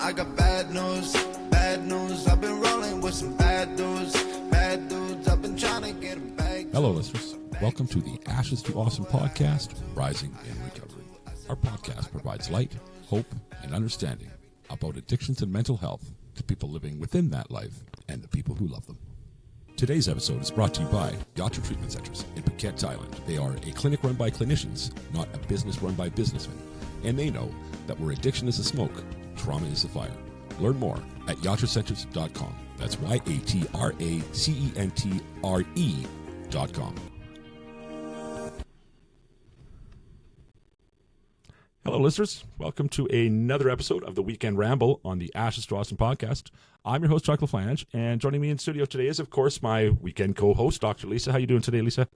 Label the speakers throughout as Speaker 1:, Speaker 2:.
Speaker 1: I got bad news, bad news. I've been rolling with some bad dudes, bad dudes. I've been trying to get a bag.
Speaker 2: Hello, listeners. Welcome to the Ashes to Awesome podcast, Rising in Recovery. Our podcast provides light, hope, and understanding about addictions and mental health to people living within that life and the people who love them. Today's episode is brought to you by Yatra Treatment Centers in Phuket, Thailand. They are a clinic run by clinicians, not a business run by businessmen. And they know that where addiction is the smoke, trauma is the fire. Learn more at yatracenters.com. That's YATRACENTRE.com. Hello, listeners. Welcome to another episode of the Weekend Ramble on the Ashes to Awesome podcast. I'm your host, Chuck LaFlange, and joining me in studio today is, of course, my weekend co-host, Dr. Lisa. How you doing today, Lisa?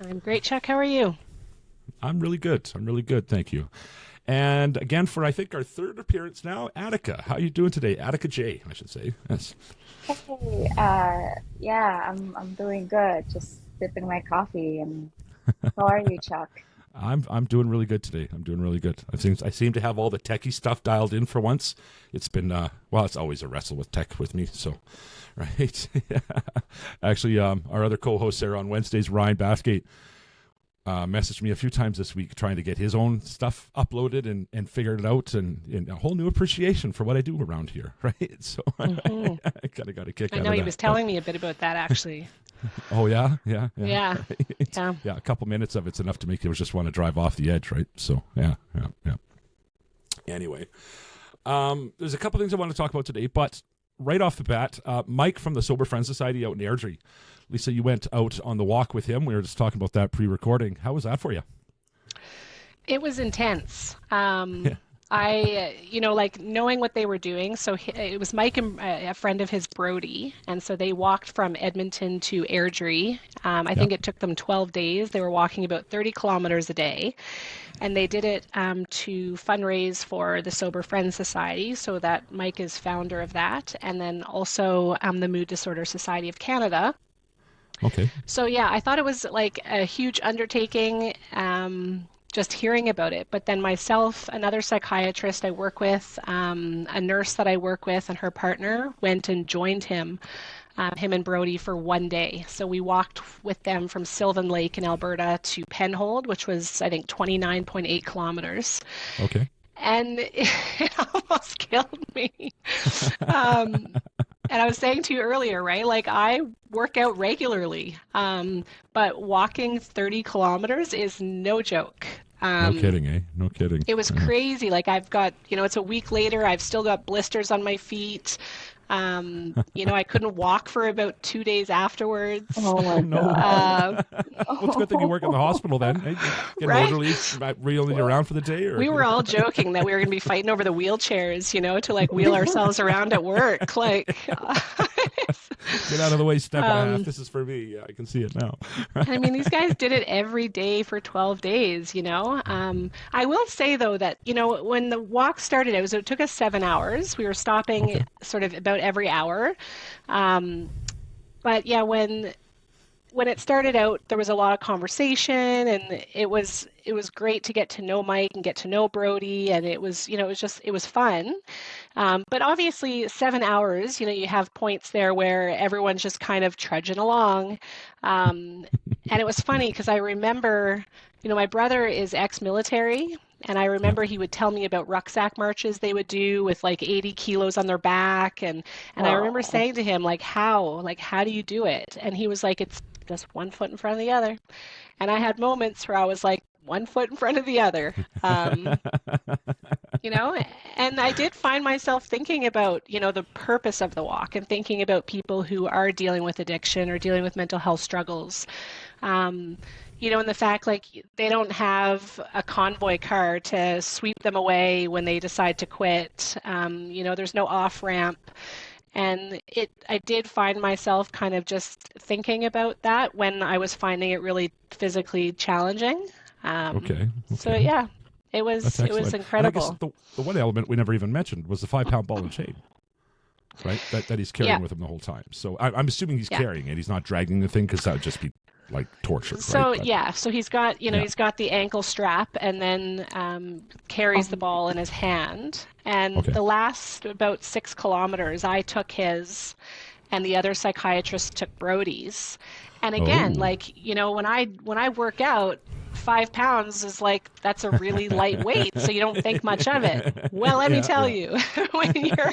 Speaker 2: I'm
Speaker 3: great, Chuck. How are you?
Speaker 2: I'm really good. Thank you. And again, for I think our third appearance now, Atika. How are you doing today? Atika-J, I should say. Yes.
Speaker 4: Hey, I'm doing good. Just sipping my coffee. And how are you, Chuck?
Speaker 2: I'm doing really good today. I'm doing really good. I seem to have all the techie stuff dialed in for once. It's been it's always a wrestle with tech with me. So, right. Actually, our other co-host there on Wednesdays, Ryan Bathgate, messaged me a few times this week trying to get his own stuff uploaded and figured it out, and a whole new appreciation for what I do around here. Right. So I kind of got a kick out of that.
Speaker 3: I know he was telling me a bit about that actually.
Speaker 2: Oh, yeah? Yeah.
Speaker 3: Yeah.
Speaker 2: Yeah, a couple minutes of it's enough to make you just want to drive off the edge, right? So, yeah. Anyway, there's a couple things I want to talk about today, but right off the bat, Mike from the Sober Friends Society out in Airdrie. Lisa, you went out on the walk with him. We were just talking about that pre-recording. How was that for you?
Speaker 3: It was intense. I, knowing what they were doing. So it was Mike and a friend of his, Brody. And so they walked from Edmonton to Airdrie. I think it took them 12 days. They were walking about 30 kilometers a day. And they did it to fundraise for the Sober Friends Society. So that Mike is founder of that. And then also the Mood Disorder Society of Canada.
Speaker 2: Okay. So,
Speaker 3: yeah, I thought it was like a huge undertaking. Just hearing about it. But then myself, another psychiatrist I work with, a nurse that I work with, and her partner went and joined him and Brody for one day. So we walked with them from Sylvan Lake in Alberta to Penhold, which was, I think, 29.8 kilometers.
Speaker 2: Okay.
Speaker 3: And it almost killed me. And I was saying to you earlier, right? Like, I work out regularly, but walking 30 kilometers is no joke.
Speaker 2: No kidding, eh? No kidding.
Speaker 3: It was crazy. Like, I've got, it's a week later, I've still got blisters on my feet. I couldn't walk for about 2 days afterwards.
Speaker 4: Oh my God.
Speaker 2: No. Well, it's a good thing you work in the hospital then. Hey, get
Speaker 3: right?
Speaker 2: orderly, reeling you around for the day? Or?
Speaker 3: We were all joking that we were going to be fighting over the wheelchairs, to like wheel ourselves around at work. Like,
Speaker 2: get out of the way, step and a half. This is for me. Yeah, I can see it now.
Speaker 3: I mean, these guys did it every day for 12 days, I will say, though, that, when the walk started, it took us 7 hours. We were stopping sort of about every hour. But yeah, when it started out, there was a lot of conversation, and it was great to get to know Mike and get to know Brody, and it was fun. But obviously 7 hours, you have points there where everyone's just kind of trudging along. And it was funny because I remember, my brother is ex-military, and I remember he would tell me about rucksack marches they would do with like 80 kilos on their back. And I remember saying to him, how do you do it? And he was like, it's just one foot in front of the other. And I had moments where I was like, one foot in front of the other, and I did find myself thinking about, the purpose of the walk, and thinking about people who are dealing with addiction or dealing with mental health struggles. And the fact, like, they don't have a convoy car to sweep them away when they decide to quit. There's no off-ramp. And I did find myself kind of just thinking about that when I was finding it really physically challenging.
Speaker 2: Okay.
Speaker 3: So, yeah, it was incredible.
Speaker 2: And I guess the one element we never even mentioned was the 5-pound ball and chain. Right, that he's carrying with him the whole time. So I'm assuming he's carrying it. He's not dragging the thing, because that would just be like torture,
Speaker 3: So
Speaker 2: right? But,
Speaker 3: yeah, so he's got,
Speaker 2: yeah.
Speaker 3: he's got the ankle strap and then carries the ball in his hand. And
Speaker 2: Okay.
Speaker 3: the last about 6 kilometers, I took his, and the other psychiatrist took Brody's. And again,
Speaker 2: Oh.
Speaker 3: like, when I work out, 5 pounds is like that's a really light weight, so you don't think much of it. Well, let me
Speaker 2: Yeah,
Speaker 3: tell
Speaker 2: yeah.
Speaker 3: you, when you're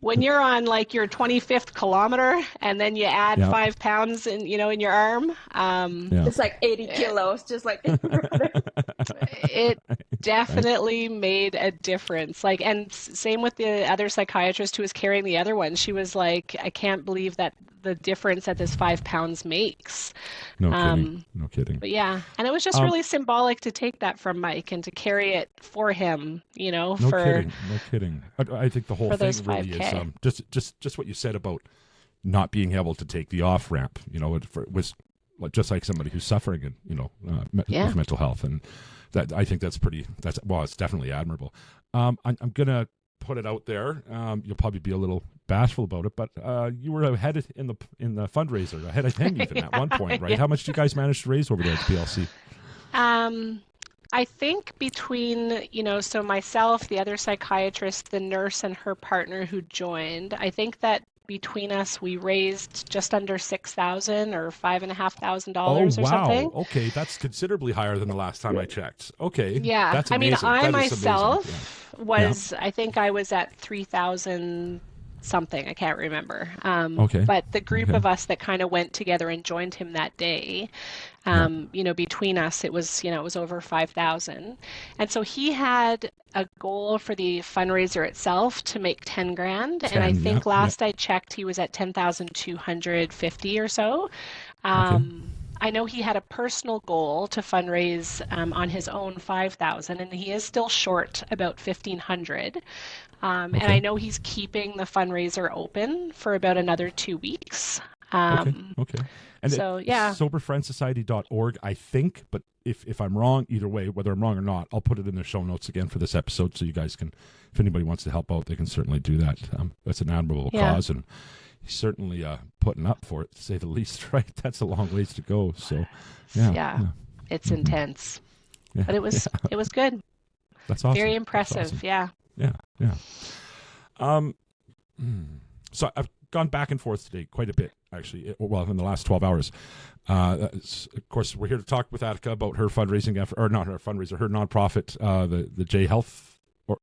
Speaker 3: when you're on like your 25th kilometer and then you add
Speaker 2: Yeah.
Speaker 3: 5 pounds in your arm,
Speaker 2: Yeah.
Speaker 4: It's like 80 kilos, just like brother.
Speaker 3: it definitely made a difference. Like, and same with the other psychiatrist who was carrying the other one. She was like, I can't believe that the difference that this 5 pounds makes.
Speaker 2: No kidding.
Speaker 3: Um,
Speaker 2: No kidding.
Speaker 3: but yeah, and it was just
Speaker 2: Um,
Speaker 3: really symbolic to take that from Mike and to carry it for him,
Speaker 2: no
Speaker 3: for
Speaker 2: kidding. No kidding. I think the whole
Speaker 3: for
Speaker 2: thing
Speaker 3: those
Speaker 2: really is
Speaker 3: 5K.
Speaker 2: just what you said about not being able to take the off ramp. It was like, just like somebody who's suffering, and
Speaker 3: Yeah.
Speaker 2: with mental health, and that I think that's pretty. It's definitely admirable. I'm gonna put it out there. You'll probably be a little bashful about it, but you were ahead in the fundraiser, ahead of him even at one point, right?
Speaker 3: Yeah.
Speaker 2: How much did you guys manage to raise over there at the PLC?
Speaker 3: I think between, so myself, the other psychiatrist, the nurse, and her partner who joined, I think that between us we raised just under 6,000 or $5,500 or
Speaker 2: wow.
Speaker 3: something.
Speaker 2: Okay, that's considerably higher than the last time I checked. Okay,
Speaker 3: Yeah,
Speaker 2: that's
Speaker 3: I mean,
Speaker 2: amazing.
Speaker 3: I
Speaker 2: That is amazing.
Speaker 3: myself was, I think I was at 3,000 something, I can't remember.
Speaker 2: Okay.
Speaker 3: But the group
Speaker 2: Okay.
Speaker 3: of us that kind of went together and joined him that day,
Speaker 2: Yeah.
Speaker 3: between us, it was over 5,000. And so he had a goal for the fundraiser itself to make 10 grand. And I
Speaker 2: 10,
Speaker 3: think
Speaker 2: yeah.
Speaker 3: last I checked, he was at 10,250 or so.
Speaker 2: Okay.
Speaker 3: I know he had a personal goal to fundraise on his own 5,000, and he is still short about 1,500. And
Speaker 2: Okay.
Speaker 3: I know he's keeping the fundraiser open for about another 2 weeks.
Speaker 2: Okay. Okay. And
Speaker 3: So yeah,
Speaker 2: soberfriendsociety.org, I think, but if I'm wrong, either way, whether I'm wrong or not, I'll put it in the show notes again for this episode, so you guys can, if anybody wants to help out, they can certainly do that. That's an admirable
Speaker 3: Yeah.
Speaker 2: cause, and he's certainly putting up for it, to say the least. Right? That's a long ways to go. So, yeah.
Speaker 3: it's intense,
Speaker 2: Yeah.
Speaker 3: but it was good.
Speaker 2: That's awesome.
Speaker 3: Very
Speaker 2: That's
Speaker 3: impressive.
Speaker 2: awesome.
Speaker 3: Yeah.
Speaker 2: Yeah. So I've gone back and forth today quite a bit, actually. Well, in the last 12 hours. Of course, we're here to talk with Atika about her fundraising effort, or not her fundraiser, her nonprofit, the J Health or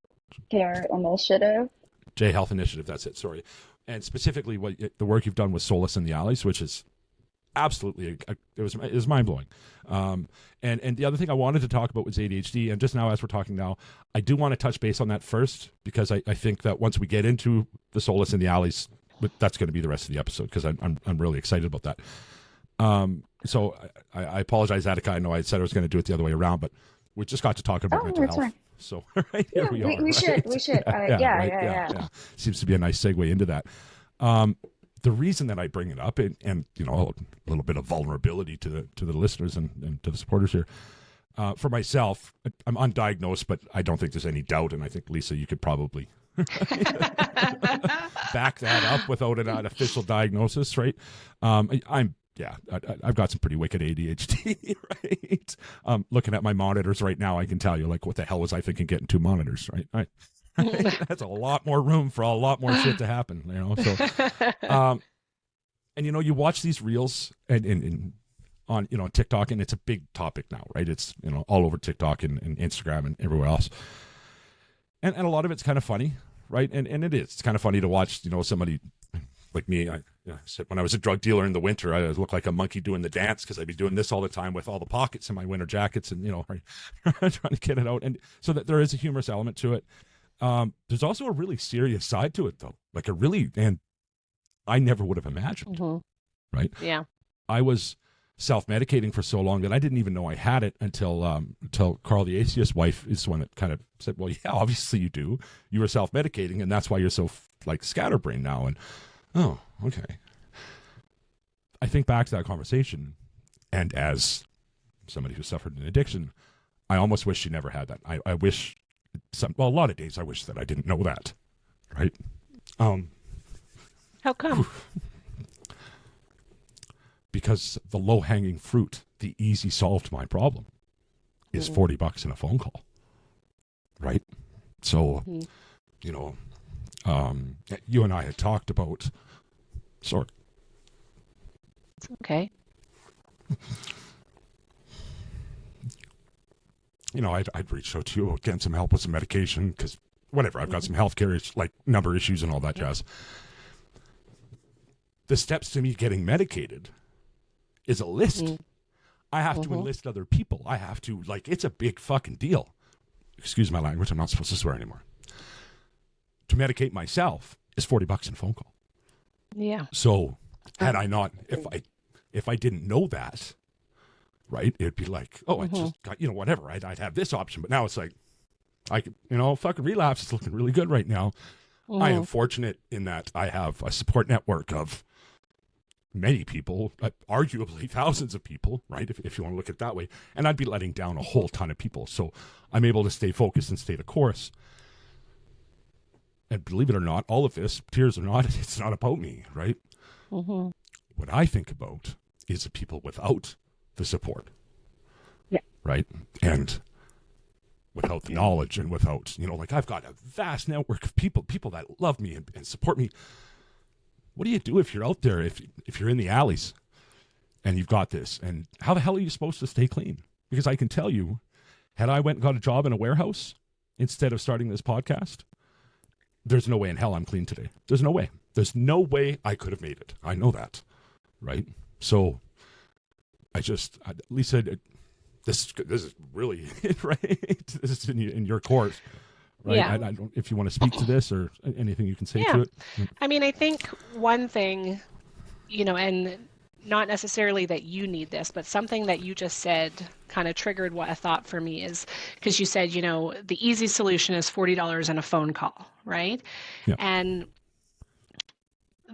Speaker 4: Care initiative.
Speaker 2: J Health Initiative. That's it. Sorry, and specifically the work you've done with Solace in the Alleys, which is absolutely it was mind blowing. And the other thing I wanted to talk about was ADHD, and just now as we're talking now, I do want to touch base on that first, because I think that once we get into the Solace in the Alleys, that's going to be the rest of the episode, because I'm really excited about that. So I apologize, Atika. I know I said I was going to do it the other way around, but we just got to talk about mental
Speaker 4: that's
Speaker 2: health.
Speaker 4: fine.
Speaker 2: So right here
Speaker 4: Yeah,
Speaker 2: we are.
Speaker 4: we should.
Speaker 2: Yeah. Seems to be a nice segue into that. The reason that I bring it up, and a little bit of vulnerability to the listeners and to the supporters here, for myself, I'm undiagnosed, but I don't think there's any doubt, and I think, Lisa, you could probably back that up without an official diagnosis, right? I've got some pretty wicked ADHD, right? Looking at my monitors right now, I can tell you, like, what the hell was I thinking getting 2 monitors, right? That's a lot more room for a lot more shit to happen, So, and you watch these reels and on TikTok, and it's a big topic now, right? It's all over TikTok and Instagram and everywhere else, and a lot of it's kind of funny, right? And it's kind of funny to watch, somebody like me. I said when I was a drug dealer in the winter, I looked like a monkey doing the dance, because I'd be doing this all the time with all the pockets in my winter jackets, and right, trying to get it out, and so that there is a humorous element to it. There's also a really serious side to it, though, and I never would have imagined, right?
Speaker 3: Yeah.
Speaker 2: I was self-medicating for so long that I didn't even know I had it until Carl, the atheist wife, is the one that kind of said, well, yeah, obviously you do. You were self-medicating, and that's why you're so scatterbrained now. And, oh, okay. I think back to that conversation, and as somebody who suffered an addiction, I almost wish she never had that. I wish a lot of days I wish that I didn't know that, right?
Speaker 3: How come?
Speaker 2: because the low-hanging fruit, the easy solve to my problem is $40 in a phone call, right? So, you know, you and I had talked about, sorry.
Speaker 3: Okay.
Speaker 2: You know, I'd reached out to you about getting some help with some medication because whatever, I've got some healthcare, like number issues and all that jazz. The steps to me getting medicated is a list. I have to enlist other people. I have to, like, it's a big fucking deal. Excuse my language, I'm not supposed to swear anymore. To medicate myself is $40 in a phone call.
Speaker 3: Yeah.
Speaker 2: So had I not, if I didn't know that, right, it'd be like, oh, I just got, you know, whatever, I'd have this option. But now it's like, I could, you know, fucking relapse is looking really good right now. I am fortunate in that I have a support network of many people, arguably thousands of people, right, if you want to look at it that way. And I'd be letting down a whole ton of people. So I'm able to stay focused and stay the course. And believe it or not, all of this, tears or not, it's not about me, right? What I think about is the people without the support.
Speaker 3: Yeah.
Speaker 2: Right? And without the knowledge and without, you know, like I've got a vast network of people that love me and support me. What do you do if you're out there, if you're in the alleys and you've got this? And how the hell are you supposed to stay clean? Because I can tell you, had I went and got a job in a warehouse instead of starting this podcast, there's no way in hell I'm clean today. There's no way. There's no way I could have made it. I know that, right? So Lisa, this is really it, right? This is in your course, right?
Speaker 3: Yeah.
Speaker 2: I don't, if you want to speak to this or anything you can say to it.
Speaker 3: I mean, I think one thing, you know, and not necessarily that you need this, but something that you just said kind of triggered what a thought for me is because you said, you know, the easy solution is $40 in a phone call, right?
Speaker 2: Yeah.
Speaker 3: And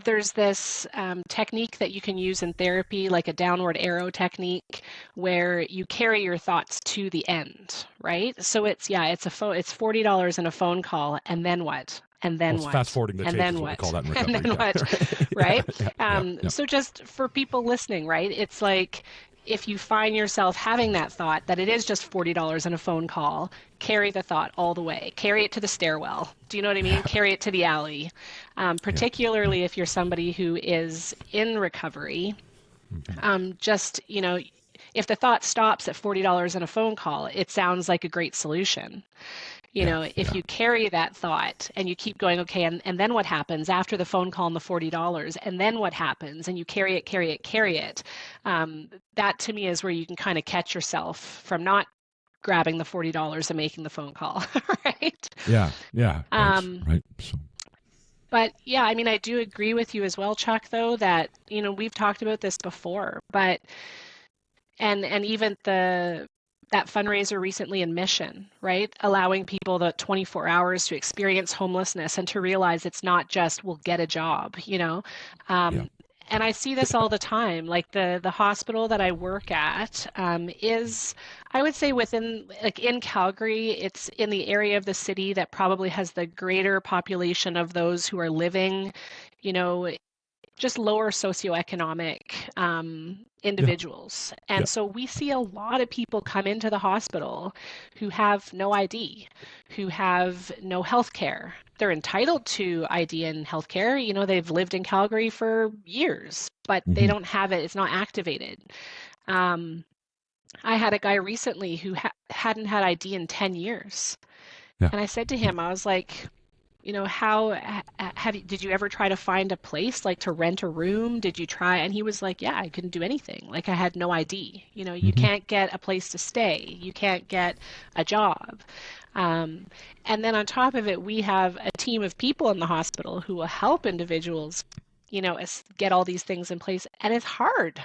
Speaker 3: there's this technique that you can use in therapy, like a downward arrow technique, where you carry your thoughts to the end, right? So it's $40 in a phone call, and then what? And then what?
Speaker 2: Fast forwarding the tape,
Speaker 3: and then
Speaker 2: is what we call that in recovery.
Speaker 3: And then what? Right? So just for people listening, right? It's like if you find yourself having that thought that it is just $40 in a phone call, carry the thought all the way. Carry it to the stairwell. Do you know what I mean? Carry it to the alley. Particularly if you're somebody who is in recovery. Just, you know, if the thought stops at $40 in a phone call, it sounds like a great solution. You know, if you carry that thought and you keep going, okay, and then what happens after the phone call and the $40, and then what happens, and you carry it, that to me is where you can kind of catch yourself from not grabbing the $40 and making the phone call, right?
Speaker 2: Yeah. Right. So.
Speaker 3: But yeah, I mean, I do agree with you as well, Chuck, though, that, you know, we've talked about this before, but, and even that fundraiser recently in Mission, right? Allowing people the 24 hours to experience homelessness and to realize it's not just, we'll get a job, you know? And I see this all the time. Like the hospital that I work at is, I would say within, like in Calgary, it's in the area of the city that probably has the greater population of those who are living, you know, just lower socioeconomic individuals. And so we see a lot of people come into the hospital who have no ID, who have no health care. They're entitled to ID and health care. You know, they've lived in Calgary for years, but they don't have it. It's not activated. I had a guy recently who hadn't had ID in 10 years. And I said to him, I was like, you know, did you ever try to find a place, like to rent a room? Did you try? And he was like, yeah, I couldn't do anything. Like I had no ID. You know, you can't get a place to stay. You can't get a job. And then on top of it, we have a team of people in the hospital who will help individuals, you know, get all these things in place. And it's hard.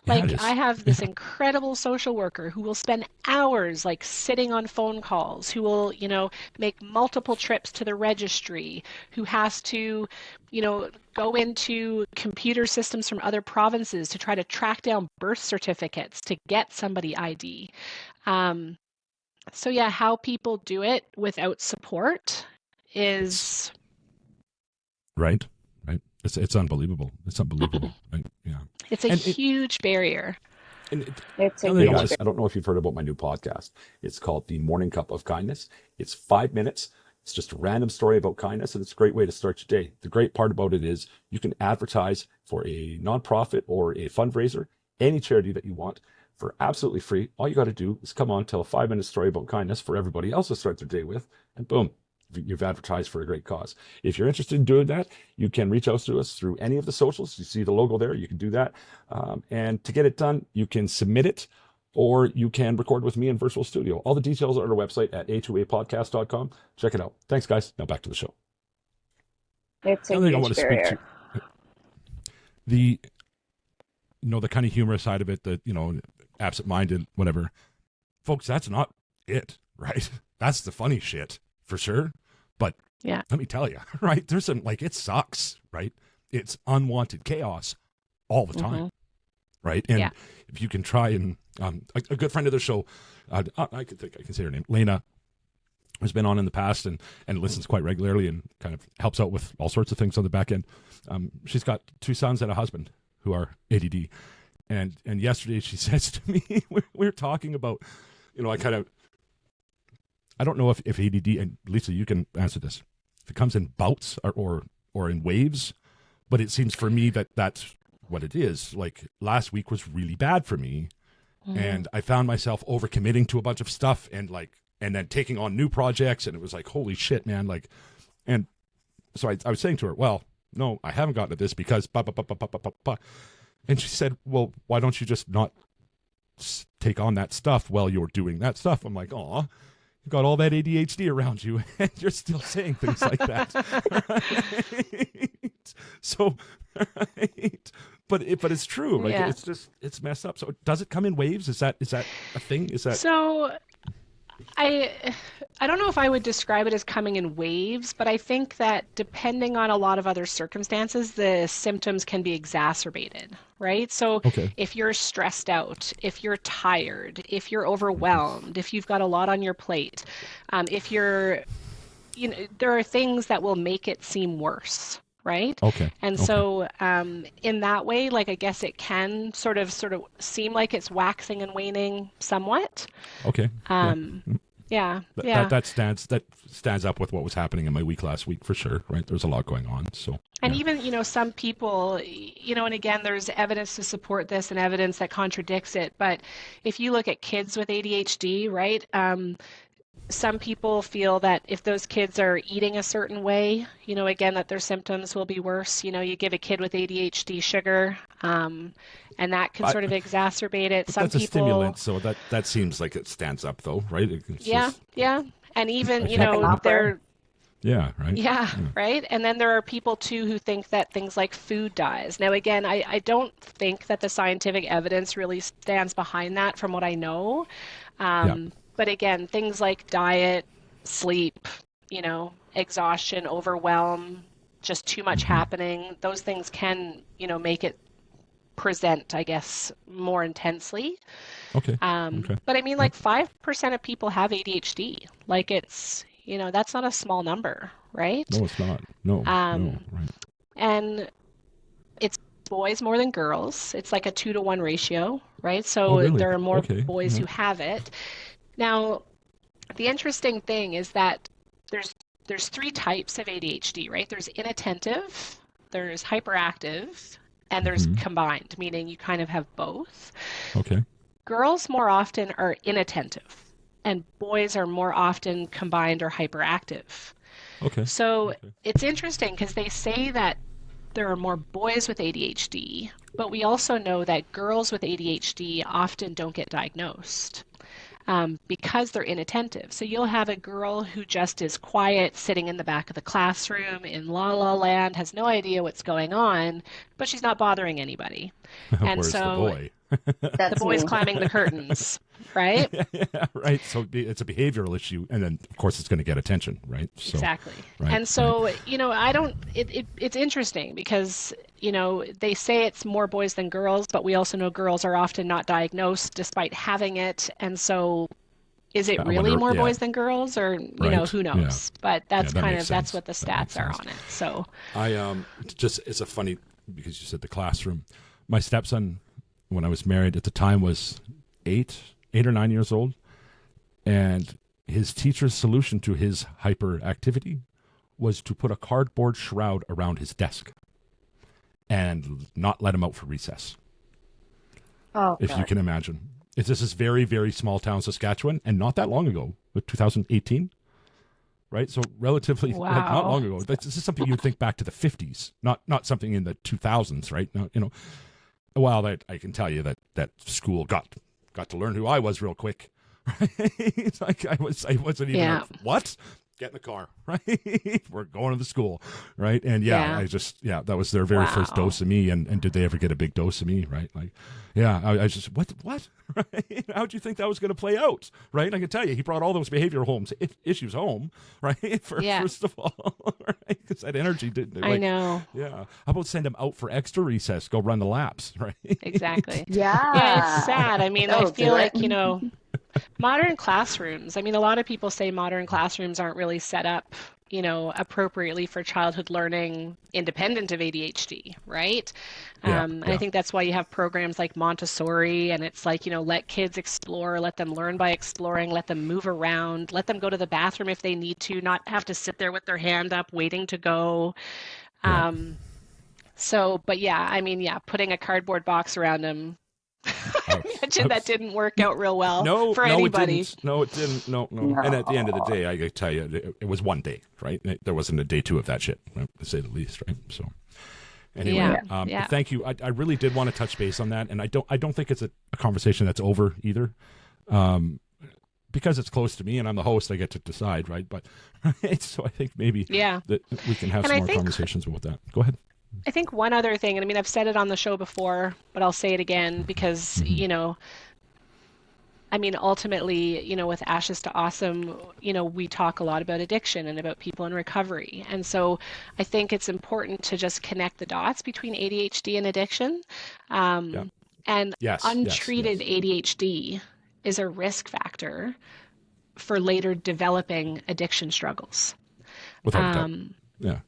Speaker 3: Like I have this incredible social worker who will spend hours like sitting on phone calls, who will, you know, make multiple trips to the registry, who has to, you know, go into computer systems from other provinces to try to track down birth certificates to get somebody ID. So yeah, how people do it without support is
Speaker 2: right. It's unbelievable. It's unbelievable. Right? Yeah.
Speaker 3: It's a huge barrier.
Speaker 2: And
Speaker 4: It's a
Speaker 2: the other thing
Speaker 4: huge.
Speaker 2: I don't know if you've heard about my new podcast. It's called The Morning Cup of Kindness. It's 5 minutes. It's just a random story about kindness, and it's a great way to start your day. The great part about it is you can advertise for a nonprofit or a fundraiser, any charity that you want, for absolutely free. All you got to do is come on, tell a 5 minute story about kindness for everybody else to start their day with, and boom, you've advertised for a great cause. If you're interested in doing that, you can reach out to us through any of the socials. You see the logo there, you can do that. And to get it done, you can submit it, or you can record with me in virtual studio. All the details are on our website at a2apodcast.com. Check it out. Thanks, guys. Now back to the show.
Speaker 4: It's a
Speaker 2: Another thing I
Speaker 4: huge
Speaker 2: want to
Speaker 4: barrier.
Speaker 2: speak to, the the kind of humorous side of it, the absent-minded, whatever. Folks, that's not it, right? That's the funny shit, for sure. But
Speaker 3: Yeah.
Speaker 2: let me tell you, right? There's some, it sucks, right? It's unwanted chaos all the time, right? And
Speaker 3: Yeah.
Speaker 2: if you can try and, a good friend of the show, I can say her name, Lena, has been on in the past and listens quite regularly and kind of helps out with all sorts of things on the back end. She's got 2 sons and a husband who are ADD. And yesterday she says to me, we're talking about, I don't know if ADD, and Lisa, you can answer this, if it comes in bouts or in waves, but it seems for me that that's what it is. Like last week was really bad for me. And I found myself overcommitting to a bunch of stuff and then taking on new projects. And it was like, holy shit, man. And so I was saying to her, well, no, I haven't gotten to this because blah, blah, blah, blah, blah, blah, blah. And she said, well, why don't you just not take on that stuff while you're doing that stuff? I'm like, aw, you got all that ADHD around you and you're still saying things like that. Right? So, right. But it's true.
Speaker 3: Yeah.
Speaker 2: It's messed up. So does it come in waves? Is that a thing? Is that
Speaker 3: So I don't know if I would describe it as coming in waves, but I think that depending on a lot of other circumstances, the symptoms can be exacerbated, right? So
Speaker 2: Okay.
Speaker 3: if you're stressed out, if you're tired, if you're overwhelmed, if you've got a lot on your plate, if you're, there are things that will make it seem worse. Right?
Speaker 2: Okay.
Speaker 3: And
Speaker 2: Okay.
Speaker 3: so in that way, I guess it can sort of seem like it's waxing and waning somewhat.
Speaker 2: Okay.
Speaker 3: Yeah.
Speaker 2: That stands up with what was happening in my week last week for sure, right? There's a lot going on. So
Speaker 3: And
Speaker 2: yeah.
Speaker 3: even, some people, and again, there's evidence to support this and evidence that contradicts it. But if you look at kids with ADHD, right, some people feel that if those kids are eating a certain way, again, that their symptoms will be worse. You give a kid with ADHD sugar, and that can sort of exacerbate it.
Speaker 2: But
Speaker 3: Some
Speaker 2: that's a
Speaker 3: people,
Speaker 2: stimulant, so that seems like it stands up though, right? It's
Speaker 3: yeah,
Speaker 2: just-
Speaker 3: yeah. And even,
Speaker 2: Like an
Speaker 4: offer.
Speaker 3: they're,
Speaker 2: yeah, right.
Speaker 3: yeah, right. And then there are people too who think that things like food dyes. Now, again, I don't think that the scientific evidence really stands behind that from what I know. But again, things like diet, sleep, exhaustion, overwhelm, just too much happening, those things can, make it present, I guess, more intensely.
Speaker 2: Okay. Okay.
Speaker 3: But I mean, 5% of people have ADHD. It's, that's not a small number, right?
Speaker 2: No, it's not. No. No. Right.
Speaker 3: And it's boys more than girls. It's like a 2-to-1 ratio, right? So
Speaker 2: Oh, really?
Speaker 3: there are more
Speaker 2: Okay.
Speaker 3: boys
Speaker 2: Yeah.
Speaker 3: who have it. Now, the interesting thing is that there's 3 types of ADHD, right? There's inattentive, there's hyperactive, and there's combined, meaning you kind of have both.
Speaker 2: Okay.
Speaker 3: Girls more often are inattentive, and boys are more often combined or hyperactive.
Speaker 2: Okay.
Speaker 3: So it's interesting because they say that there are more boys with ADHD, but we also know that girls with ADHD often don't get diagnosed because they're inattentive. So you'll have a girl who just is quiet, sitting in the back of the classroom in la la land, has no idea what's going on, but she's not bothering anybody. And
Speaker 2: Where's
Speaker 3: so
Speaker 2: the boy?
Speaker 3: the
Speaker 4: That's
Speaker 3: boy's
Speaker 4: me.
Speaker 3: climbing the curtains, right?
Speaker 2: Yeah, right. So it's a behavioral issue, and then of course it's going to get attention, right? So,
Speaker 3: Exactly.
Speaker 2: right,
Speaker 3: And so, it's interesting because, they say it's more boys than girls, but we also know girls are often not diagnosed despite having it. And so, Is it
Speaker 2: I
Speaker 3: really
Speaker 2: wonder,
Speaker 3: more
Speaker 2: yeah,
Speaker 3: boys than girls, or
Speaker 2: right,
Speaker 3: who
Speaker 2: yeah,
Speaker 3: knows? But
Speaker 2: yeah,
Speaker 3: that's
Speaker 2: that
Speaker 3: kind
Speaker 2: makes
Speaker 3: of that's
Speaker 2: sense.
Speaker 3: what the
Speaker 2: That makes
Speaker 3: stats are
Speaker 2: sense.
Speaker 3: on it. So
Speaker 2: I just it's a funny because you said the classroom. My stepson, when I was married at the time, was 8 or 9 years old, and his teacher's solution to his hyperactivity was to put a cardboard shroud around his desk and not let him out for recess.
Speaker 4: Oh,
Speaker 2: If you
Speaker 4: God.
Speaker 2: can imagine, this is very, very small town Saskatchewan, and not that long ago, 2018. Right, so relatively like not
Speaker 3: wow.
Speaker 2: long ago. This is something you'd think back to the 50s, not something in the 2000s, right? No, well, I can tell you that school got to learn who I was real quick. Right? It's like I wasn't even
Speaker 3: Yeah.
Speaker 2: like, what? Get in the car, right? We're going to the school, right? And
Speaker 3: Yeah.
Speaker 2: that was their very first
Speaker 3: Wow.
Speaker 2: dose of me. And did they ever get a big dose of me, right? Like, yeah, I just, what? Right? How'd you think that was going to play out, right? I can tell you, he brought all those behavioral issues home, right?
Speaker 3: Yeah.
Speaker 2: First of all, right? Because that energy didn't,
Speaker 3: I
Speaker 2: like,
Speaker 3: know.
Speaker 2: yeah. How about send him out for extra recess, go run the laps, right?
Speaker 3: Exactly. Yeah, it's
Speaker 4: Yeah,
Speaker 3: sad. I mean, I
Speaker 4: that'll do
Speaker 3: feel
Speaker 4: it.
Speaker 3: like, modern classrooms, I mean, a lot of people say modern classrooms aren't really set up, appropriately for childhood learning independent of ADHD, right?
Speaker 2: Yeah,
Speaker 3: And I
Speaker 2: yeah.
Speaker 3: think that's why you have programs like Montessori, and it's like, let kids explore, let them learn by exploring, let them move around, let them go to the bathroom if they need to, not have to sit there with their hand up waiting to go.
Speaker 2: Yeah.
Speaker 3: Um, but yeah, I mean, yeah, putting a cardboard box around them, I imagine that didn't work out real well
Speaker 2: No,
Speaker 3: for
Speaker 2: no, it
Speaker 3: anybody.
Speaker 2: didn't. No, it didn't. No, no. And at the end of the
Speaker 4: No.
Speaker 2: day, I gotta tell you, it was one day, right? There wasn't a day two of that shit, right? To say the least, right? So, anyway,
Speaker 3: Yeah,
Speaker 4: Yeah.
Speaker 3: yeah.
Speaker 2: thank you. I really did want to touch base on that, and I don't think it's a conversation that's over either, because it's close to me and I'm the host. I get to decide, right? But so I think maybe
Speaker 3: Yeah.
Speaker 2: that we can have
Speaker 3: And
Speaker 2: some
Speaker 3: I
Speaker 2: more
Speaker 3: think
Speaker 2: conversations about that. Go ahead.
Speaker 3: I think one other thing, and I mean I've said it on the show before, but I'll say it again because,
Speaker 2: Mm-hmm.
Speaker 3: I mean ultimately, with Ashes to Awesome, we talk a lot about addiction and about people in recovery. And so I think it's important to just connect the dots between ADHD and addiction.
Speaker 2: Yeah.
Speaker 3: And
Speaker 2: Yes. Yes.
Speaker 3: untreated
Speaker 2: Yes.
Speaker 3: ADHD is a risk factor for later developing addiction struggles.
Speaker 2: Without a doubt.
Speaker 3: Um,
Speaker 2: Yeah.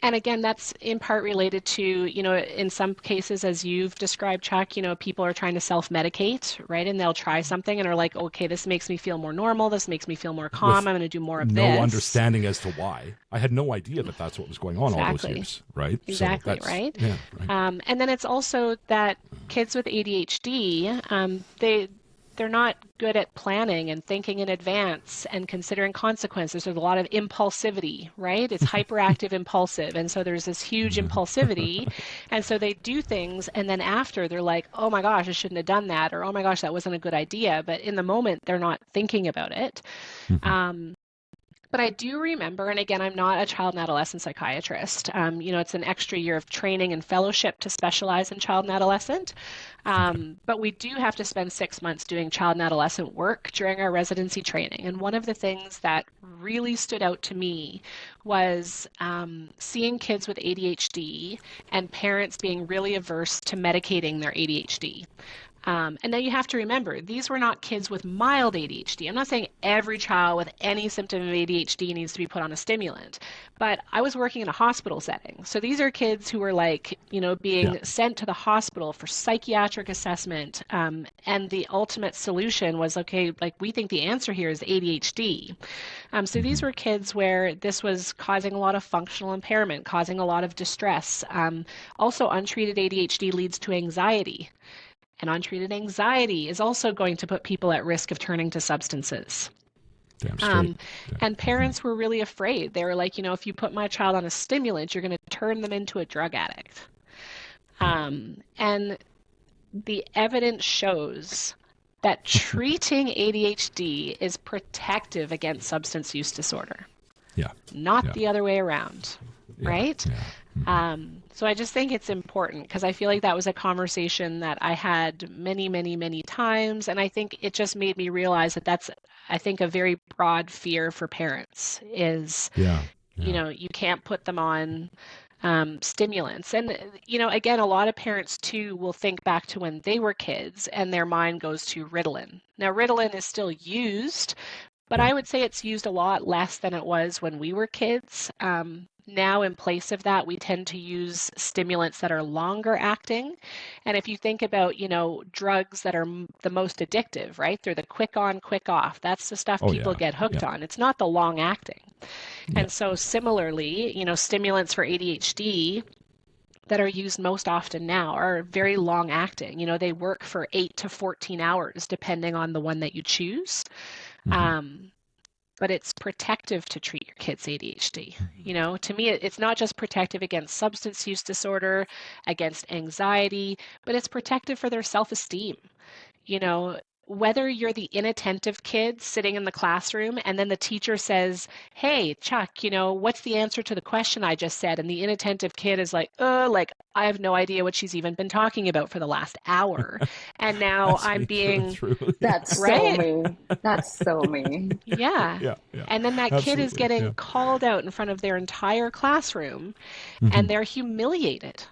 Speaker 3: And again, that's in part related to, in some cases, as you've described, Chuck, people are trying to self-medicate, right? And they'll try something and are like, okay, this makes me feel more normal. This makes me feel more calm.
Speaker 2: With
Speaker 3: I'm going to do more of
Speaker 2: no
Speaker 3: this.
Speaker 2: understanding as to why. I had no idea that that's what was going on all those
Speaker 3: Exactly.
Speaker 2: years, right?
Speaker 3: Exactly,
Speaker 2: So that's,
Speaker 3: right?
Speaker 2: yeah, right.
Speaker 3: And then it's also that kids with ADHD, they're not good at planning and thinking in advance and considering consequences. There's a lot of impulsivity, right? It's hyperactive impulsive. And so there's this huge impulsivity. And so they do things and then after they're like, oh my gosh, I shouldn't have done that, or oh my gosh, that wasn't a good idea. But in the moment, they're not thinking about it. But I do remember, and again, I'm not a child and adolescent psychiatrist. It's an extra year of training and fellowship to specialize in child and adolescent. But we do have to spend 6 months doing child and adolescent work during our residency training. And one of the things that really stood out to me was seeing kids with ADHD and parents being really averse to medicating their ADHD. And now you have to remember, these were not kids with mild ADHD. I'm not saying every child with any symptom of ADHD needs to be put on a stimulant, but I was working in a hospital setting. So these are kids who were being sent to the hospital for psychiatric assessment. And the ultimate solution was, okay, we think the answer here is ADHD. So these were kids where this was causing a lot of functional impairment, causing a lot of distress. Also, untreated ADHD leads to anxiety. And untreated anxiety is also going to put people at risk of turning to substances.
Speaker 2: Damn straight.
Speaker 3: And parents were really afraid. They were like, if you put my child on a stimulant, you're going to turn them into a drug addict. And the evidence shows that treating ADHD is protective against substance use disorder, not the other way around, right? So I just think it's important because I feel like that was a conversation that I had many, many, many times. And I think it just made me realize that that's, I think, a very broad fear for parents is, you can't put them on stimulants. And, again, a lot of parents too will think back to when they were kids and their mind goes to Ritalin. Now, Ritalin is still used, but I would say it's used a lot less than it was when we were kids. Now, in place of that, we tend to use stimulants that are longer acting. And if you think about, drugs that are the most addictive, right? They're the quick on, quick off. That's the stuff people get hooked on. It's not the long acting. And so similarly, stimulants for ADHD that are used most often now are very long acting. They work for 8 to 14 hours, depending on the one that you choose. But it's protective to treat your kid's ADHD. To me, it's not just protective against substance use disorder, against anxiety, but it's protective for their self-esteem. Whether you're the inattentive kid sitting in the classroom and then the teacher says, hey, Chuck, what's the answer to the question I just said? And the inattentive kid is like, I have no idea what she's even been talking about for the last hour. And now I'm being...
Speaker 4: That's
Speaker 3: right?
Speaker 4: so me. That's so me.
Speaker 3: Yeah. And then that kid is getting called out in front of their entire classroom and they're humiliated.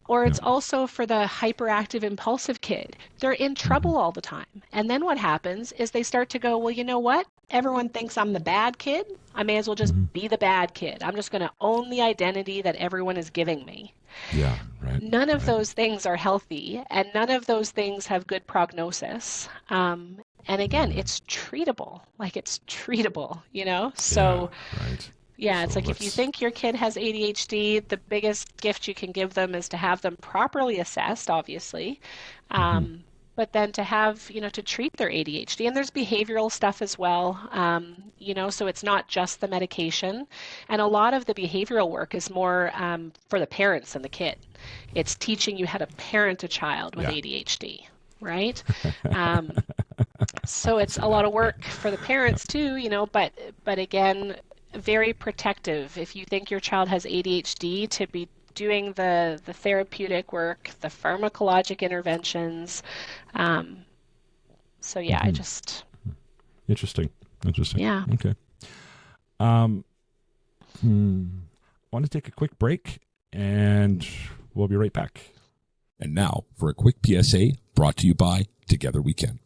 Speaker 3: Or it's also for the hyperactive impulsive kid. They're in trouble all the time. And then what happens is they start to go, well, you know what? Everyone thinks I'm the bad kid. I may as well just be the bad kid. I'm just going to own the identity that everyone is giving me.
Speaker 2: Yeah, right.
Speaker 3: None of those things are healthy, and none of those things have good prognosis. And again, it's treatable. It's treatable, So...
Speaker 2: Yeah, right.
Speaker 3: Yeah, it's if you think your kid has ADHD, the biggest gift you can give them is to have them properly assessed, obviously, but then to have, to treat their ADHD. And there's behavioral stuff as well, so it's not just the medication. And a lot of the behavioral work is more for the parents and the kid. It's teaching you how to parent a child with ADHD, right? So it's a lot of work for the parents too, but again, very protective. If you think your child has ADHD, to be doing the therapeutic work, the pharmacologic interventions. So yeah, I just...
Speaker 2: Interesting.
Speaker 3: Yeah.
Speaker 2: Okay. I want to take a quick break and we'll be right back. And now for a quick PSA brought to you by Together We Can.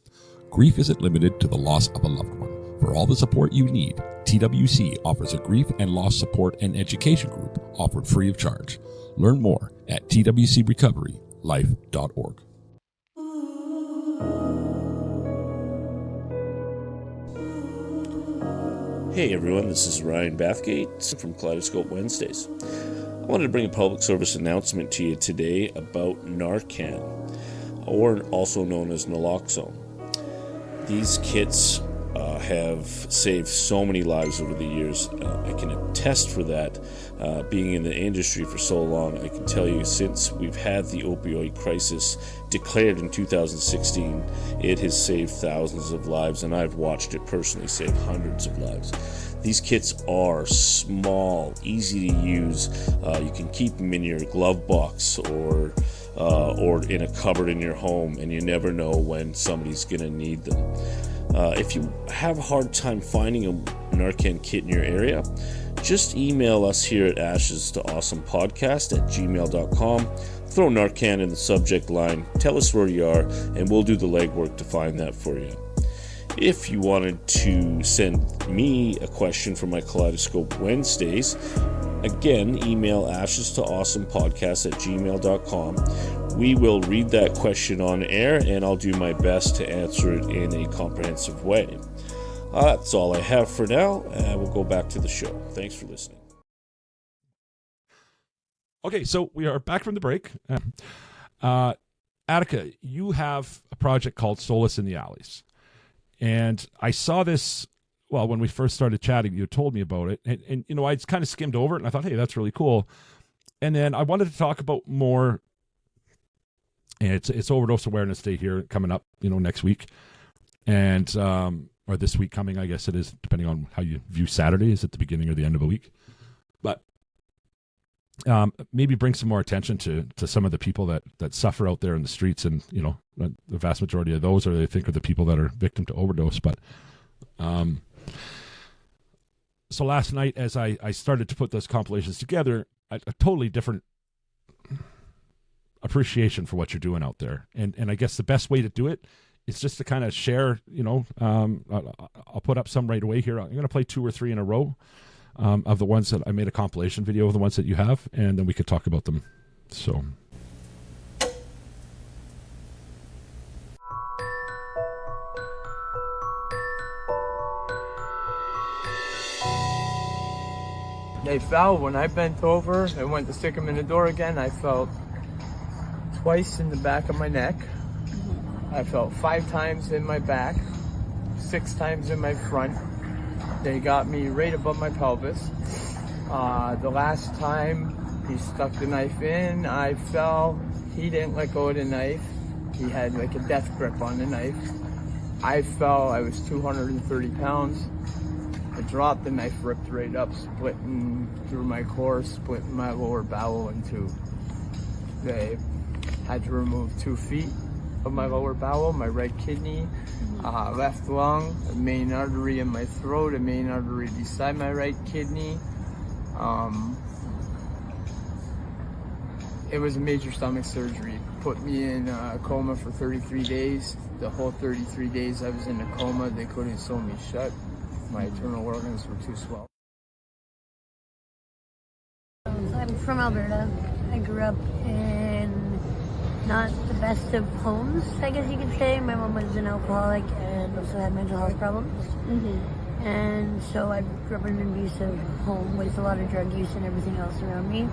Speaker 2: Grief isn't limited to the loss of a loved one. For all the support you need, TWC offers a grief and loss support and education group offered free of charge. Learn more at twcrecoverylife.org.
Speaker 5: Hey everyone, this is Ryan Bathgate from Kaleidoscope Wednesdays. I wanted to bring a public service announcement to you today about Narcan, or also known as naloxone. These kits have saved so many lives over the years. I can attest for that. Being in the industry for so long, I can tell you since we've had the opioid crisis declared in 2016, it has saved thousands of lives, and I've watched it personally save hundreds of lives. These kits are small, easy to use. You can keep them in your glove box or in a cupboard in your home, and you never know when somebody's going to need them. If you have a hard time finding a Narcan kit in your area, just email us here at ashes2awesomepodcast@gmail.com. Throw Narcan in the subject line, tell us where you are, and we'll do the legwork to find that for you. If you wanted to send me a question for my Kaleidoscope Wednesdays, again, email ashes2awesomepodcast@gmail.com. We will read that question on air, and I'll do my best to answer it in a comprehensive way. That's all I have for now, and we'll go back to the show. Thanks for listening.
Speaker 2: Okay, so we are back from the break. Atika, you have a project called Solace in the Alleys. And I saw this, well, when we first started chatting, you told me about it. And I kind of skimmed over it, and I thought, hey, that's really cool. And then I wanted to talk about more. And it's Overdose Awareness Day here coming up, next week. And, or this week coming, I guess it is, depending on how you view Saturday. Is it the beginning or the end of a week? But maybe bring some more attention to some of the people that suffer out there in the streets. And, the vast majority of those are, I think, are the people that are victim to overdose. But so last night, as I started to put those compilations together, a totally different appreciation for what you're doing out there. And I guess the best way to do it is just to kind of share, I'll put up some right away here. I'm going to play 2 or 3 in a row of the ones that I made a compilation video of, the ones that you have, and then we could talk about them. So.
Speaker 6: They fell when I bent over and went to stick them in the door again. I felt twice in the back of my neck. I felt 5 times in my back, 6 times in my front. They got me right above my pelvis. The last time he stuck the knife in, I fell. He didn't let go of the knife. He had like a death grip on the knife. I fell. I was 230 pounds. I dropped, the knife ripped right up, splitting through my core, splitting my lower bowel in 2. They had to remove 2 feet of my lower bowel, my right kidney, left lung, a main artery in my throat, a main artery beside my right kidney. It was a major stomach surgery. Put me in a coma for 33 days. The whole 33 days I was in a coma, they couldn't sew me shut. My internal organs were too swelled.
Speaker 7: I'm from Alberta. I grew up in not the best of homes, I guess you could say. My mom was an alcoholic and also had mental health problems. And so I grew up in an abusive home with a lot of drug use and everything else around me.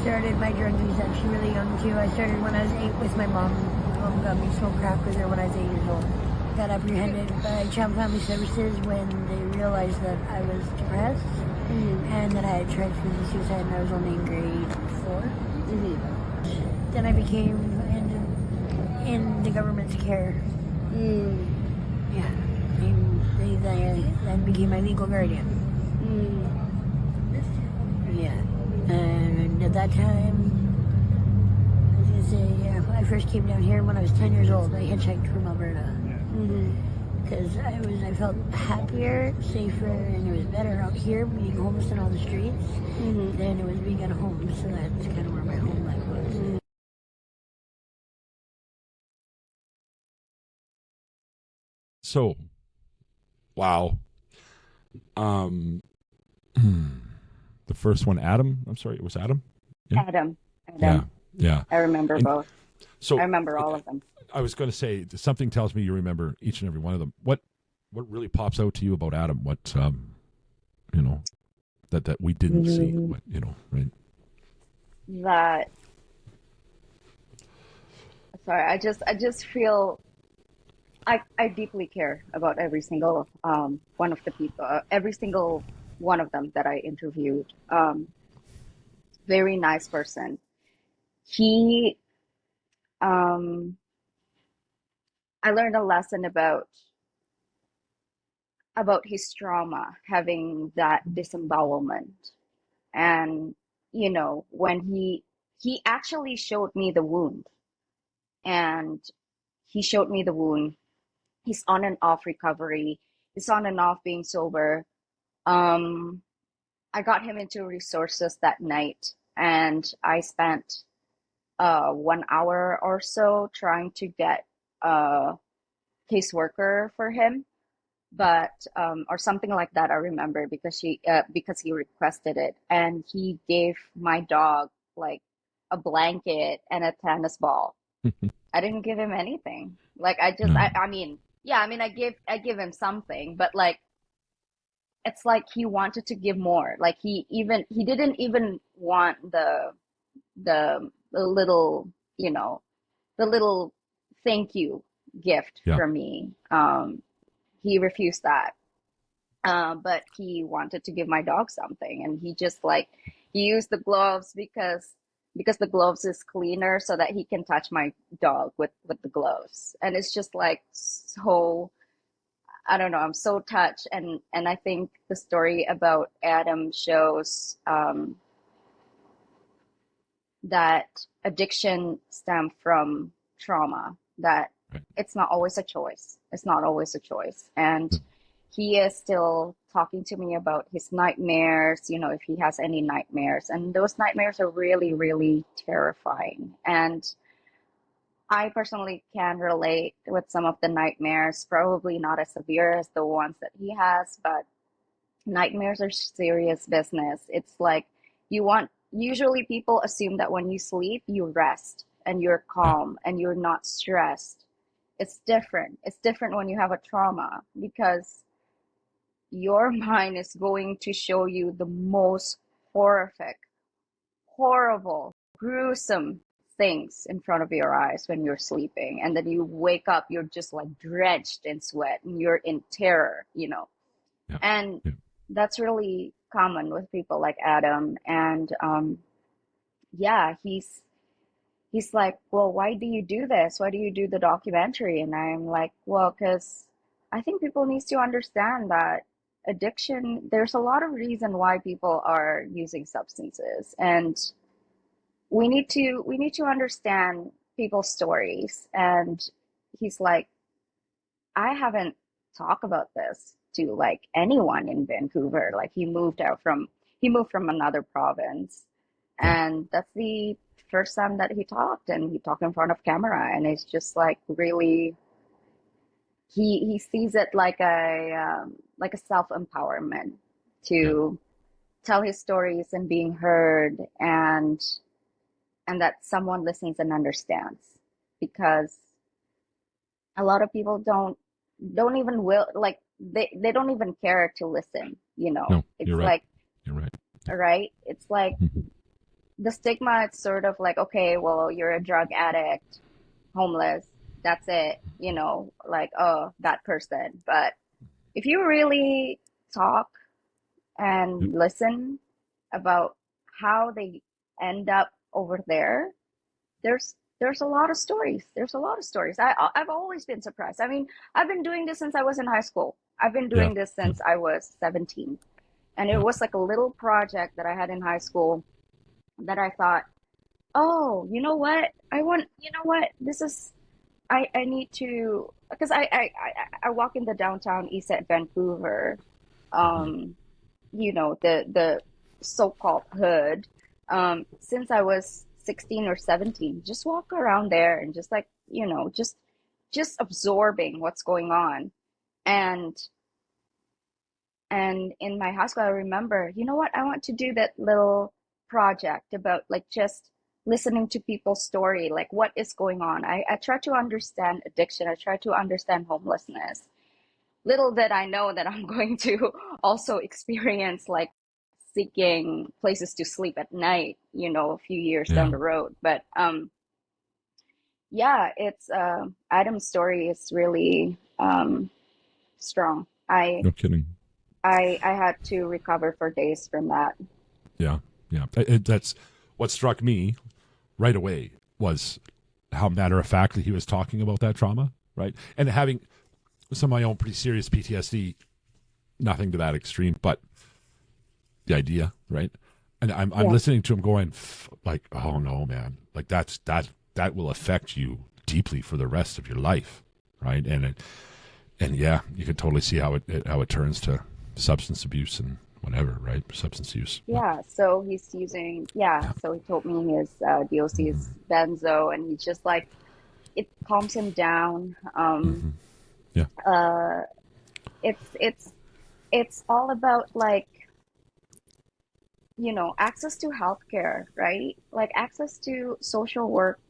Speaker 7: Started my drug use actually really young too. I started when I was 8 with my mom. My mom got me to smoke crack with her when I was 8 years old. Got apprehended by Child Family Services when they realized that I was depressed and that I had tried to commit suicide and I was only in grade 4. Then I became in the government's care. Yeah. They then became my legal guardian. Yeah. And at that time, I was going to say, I first came down here when I was 10 years old. I hitchhiked from Alberta. Because I felt happier, safer, and it was better out here being homeless in all the streets than it was being at home. So that's kind of where my home life was.
Speaker 2: So, wow. The first one, Adam. I'm sorry, it was Adam. Yeah.
Speaker 4: Adam.
Speaker 2: Yeah.
Speaker 4: I remember both.
Speaker 2: So
Speaker 4: I remember all of them.
Speaker 2: I was going to say, something tells me you remember each and every one of them. What really pops out to you about Adam? What that we didn't see? What, right?
Speaker 4: That. Sorry, I just feel. I deeply care about every single one of the people, every single one of them that I interviewed. Very nice person. He. I learned a lesson about his trauma, having that disembowelment. And, when he actually showed me the wound, and he showed me the wound. He's on and off recovery. He's on and off being sober. I got him into resources that night, and I spent 1 hour or so trying to get a caseworker for him, but or something like that. I remember because he requested it, and he gave my dog like a blanket and a tennis ball. I didn't give him anything. Like I give him something, but like it's like he wanted to give more. Like he didn't even want the little, the little thank you gift from me. He refused that. But he wanted to give my dog something, and he just he used the gloves because the gloves is cleaner so that he can touch my dog with the gloves. And it's just so, I don't know, I'm so touched. And I think the story about Adam shows that addiction stems from trauma, that it's not always a choice. It's not always a choice. And he is still talking to me about his nightmares, if he has any nightmares. And those nightmares are really, really terrifying. And I personally can relate with some of the nightmares, probably not as severe as the ones that he has, but nightmares are serious business. It's like usually people assume that when you sleep, you rest and you're calm and you're not stressed. It's different. It's different when you have a trauma, because your mind is going to show you the most horrific, horrible, gruesome things in front of your eyes when you're sleeping. And then you wake up, you're just like drenched in sweat and you're in terror. And that's really common with people like Adam. And he's like, well, why do you do this? Why do you do the documentary? And I'm like, well, because I think people need to understand that addiction, there's a lot of reason why people are using substances, and we need to understand people's stories. And he's like, I haven't talked about this to like anyone in Vancouver. Like he moved from another province, and that's the first time that he talked in front of camera. And it's just like really, he sees it like a self-empowerment to tell his stories and being heard, and that someone listens and understands, because a lot of people don't even will, like they don't even care to listen.
Speaker 2: No,
Speaker 4: it's
Speaker 2: you're right.
Speaker 4: like,
Speaker 2: you're right.
Speaker 4: Right? It's like the stigma. It's sort of like, okay, well, you're a drug addict, homeless, that's it, like, oh, that person. But if you really talk and listen about how they end up over there, there's a lot of stories. I've always been surprised. I mean, I've been doing this since I was in high school. I've been doing this since I was 17. And it was like a little project that I had in high school that I thought, oh, you know what? This is, I need to, because I walk in the downtown east at Vancouver, the so-called hood, since I was 16 or 17, just walk around there and just like, just absorbing what's going on. And in my high school, I remember, you know what? I want to do that little project about like just listening to people's story, like what is going on. I try to understand addiction. I try to understand homelessness. Little did I know that I'm going to also experience like seeking places to sleep at night, a few years down the road. But it's Adam's story is really strong.
Speaker 2: No kidding.
Speaker 4: I had to recover for days from that.
Speaker 2: Yeah. That's what struck me right away, was how matter-of-factly he was talking about that trauma, right? And having some of my own pretty serious PTSD, nothing to that extreme, but the idea, right? And I'm listening to him going like, oh no, man, like that will affect you deeply for the rest of your life, right? And you can totally see how it turns to substance abuse and whatever, right? Substance use.
Speaker 4: Yeah. So he's using, so he told me his DOC is benzo, and he's just like, it calms him down. It's all about like, access to healthcare, right? Like access to social worker,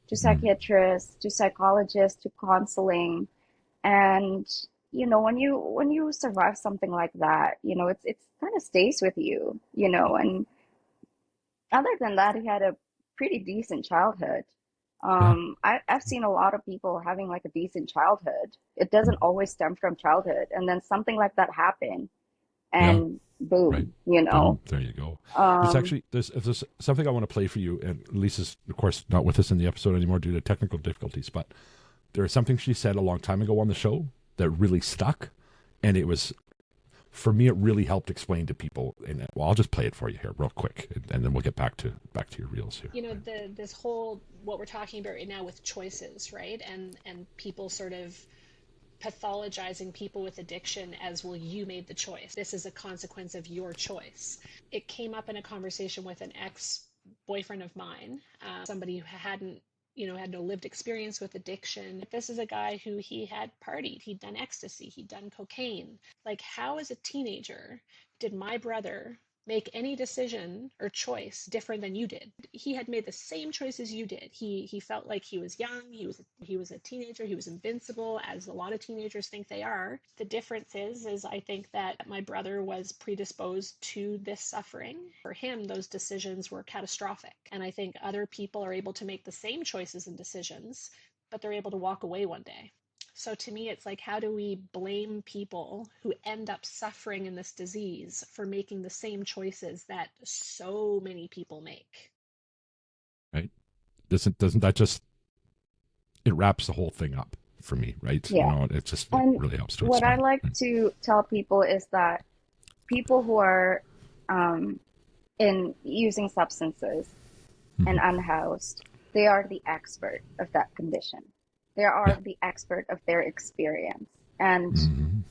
Speaker 4: to psychiatrist, to psychologist, to counseling. And when you survive something like that, it's kind of stays with you, and other than that, he had a pretty decent childhood. I've seen a lot of people having like a decent childhood. It doesn't always stem from childhood, and then something like that happened, and boom,
Speaker 2: right.
Speaker 4: Boom,
Speaker 2: there you go. There's something I want to play for you, and Lisa's of course not with us in the episode anymore due to technical difficulties, but there is something she said a long time ago on the show that really stuck, and it was, for me, it really helped explain to people. And I'll just play it for you here real quick, and then we'll get back to your reels here.
Speaker 3: This whole, what we're talking about right now with choices, right? And people sort of pathologizing people with addiction as, well, you made the choice. This is a consequence of your choice. It came up in a conversation with an ex-boyfriend of mine, somebody who hadn't, had no lived experience with addiction. This is a guy who he had partied, he'd done ecstasy, he'd done cocaine. Like, how as a teenager did my brother make any decision or choice different than you did? He had made the same choices you did. He felt like he was young, he was a teenager, he was invincible, as a lot of teenagers think they are. The difference is I think that my brother was predisposed to this suffering. For him, those decisions were catastrophic. And I think other people are able to make the same choices and decisions, but they're able to walk away one day. So to me, it's like, how do we blame people who end up suffering in this disease for making the same choices that so many people make?
Speaker 2: Right? Doesn't that just, it wraps the whole thing up for me, right?
Speaker 4: Yeah.
Speaker 2: It just really helps to
Speaker 4: what
Speaker 2: explain.
Speaker 4: I like to tell people is that people who are in using substances and unhoused, they are the expert of that condition. They are the expert of their experience. And